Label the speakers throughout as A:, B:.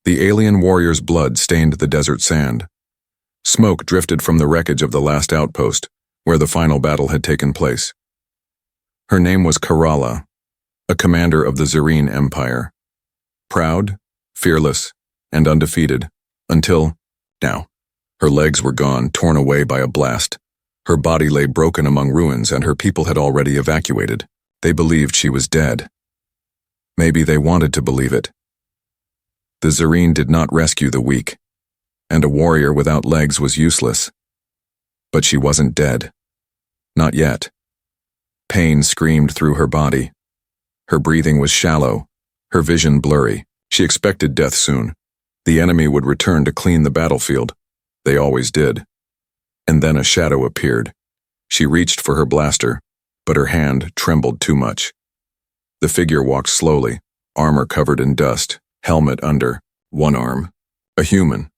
A: The alien warrior's blood stained the desert sand. Smoke drifted from the wreckage of the last outpost, where the final battle had taken place. Her name was Kerala, a commander of the Zerreen Empire. Proud, fearless, and undefeated, until now. Her legs were gone, torn away by a blast. Her body lay broken among ruins, and her people had already evacuated. They believed she was dead. Maybe they wanted to believe it. The Zerreen did not rescue the weak, and a warrior without legs was useless. But she wasn't dead. Not yet. Pain screamed through her body. Her breathing was shallow, her vision blurry. She expected death soon. The enemy would return to clean the battlefield. They always did. And then a shadow appeared. She reached for her blaster, but her hand trembled too much. The figure walked slowly, armor covered in dust, helmet under, one arm. A human.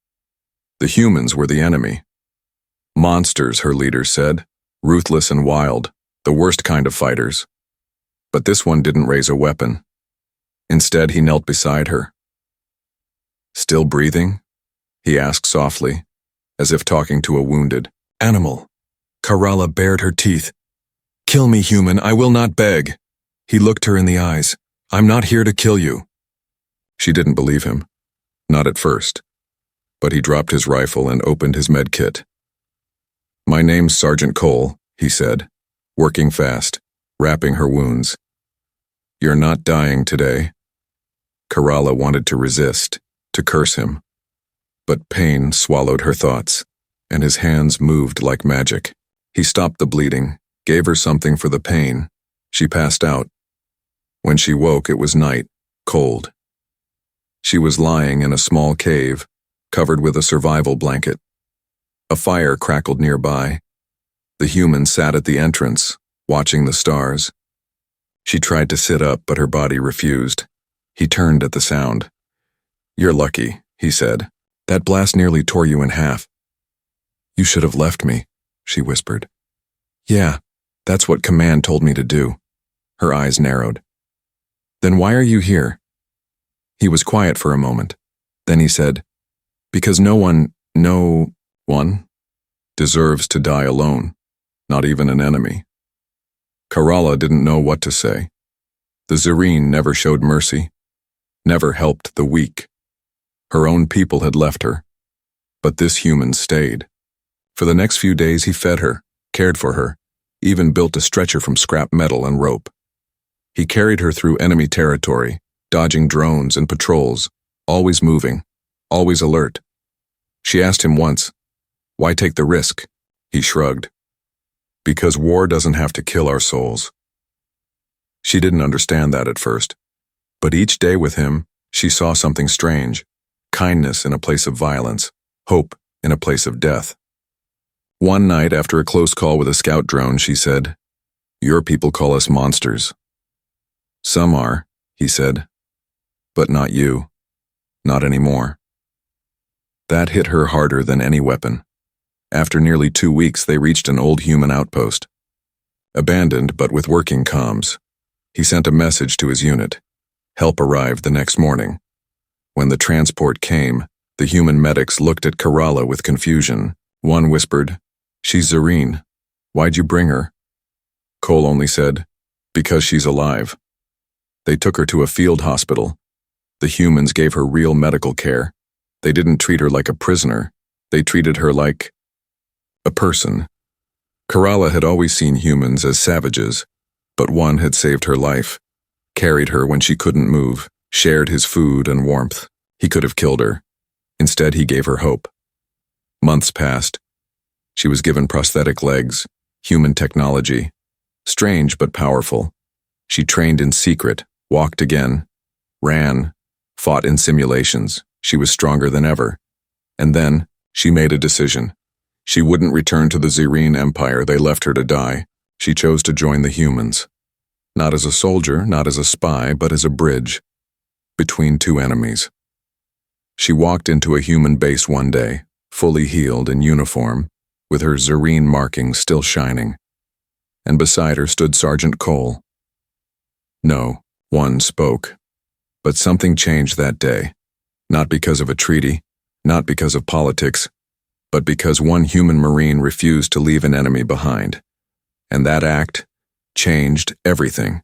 A: The humans were the enemy. Monsters, her leader said, ruthless and wild, the worst kind of fighters. But this one didn't raise a weapon. Instead, he knelt beside her. Still breathing? He asked softly, as if talking to a wounded animal. Kerala bared her teeth. Kill me, human, I will not beg. He looked her in the eyes. I'm not here to kill you. She didn't believe him. Not at first. But he dropped his rifle and opened his med kit. My name's Sergeant Cole, he said, working fast, wrapping her wounds. You're not dying today. Kerala wanted to resist, to curse him. But pain swallowed her thoughts, and his hands moved like magic. He stopped the bleeding, gave her something for the pain. She passed out. When she woke, it was night, cold. She was lying in a small cave, covered with a survival blanket. A fire crackled nearby. The human sat at the entrance, watching the stars. She tried to sit up, but her body refused. He turned at the sound. You're lucky, he said. That blast nearly tore you in half. You should have left me, she whispered. Yeah, that's what command told me to do. Her eyes narrowed. Then why are you here? He was quiet for a moment. Then he said, because no one deserves to die alone, not even an enemy. Kerala didn't know what to say. The Zerreen never showed mercy, never helped the weak. Her own people had left her, but this human stayed. For the next few days he fed her, cared for her, even built a stretcher from scrap metal and rope. He carried her through enemy territory, dodging drones and patrols, always moving, always alert. She asked him once, why take the risk? He shrugged. Because war doesn't have to kill our souls. She didn't understand that at first, but each day with him, she saw something strange. Kindness in a place of violence, hope in a place of death. One night, after a close call with a scout drone, she said, your people call us monsters. Some are, he said, but not you. Not anymore. That hit her harder than any weapon. After nearly 2 weeks, they reached an old human outpost. Abandoned, but with working comms. He sent a message to his unit. Help arrived the next morning. When the transport came, the human medics looked at Kerala with confusion. One whispered, she's Zerreen. Why'd you bring her? Cole only said, because she's alive. They took her to a field hospital. The humans gave her real medical care. They didn't treat her like a prisoner. They treated her like a person. Kerala had always seen humans as savages, but one had saved her life, carried her when she couldn't move, shared his food and warmth. He could have killed her. Instead, he gave her hope. Months passed. She was given prosthetic legs, human technology. Strange but powerful. She trained in secret, walked again, ran, fought in simulations. She was stronger than ever. And then, she made a decision. She wouldn't return to the Zerreen Empire. They left her to die. She chose to join the humans. Not as a soldier, not as a spy, but as a bridge between two enemies. She walked into a human base one day, fully healed in uniform, with her Zerreen markings still shining. And beside her stood Sergeant Cole. No one spoke. But something changed that day. Not because of a treaty, not because of politics, but because one human Marine refused to leave an enemy behind. And that act changed everything.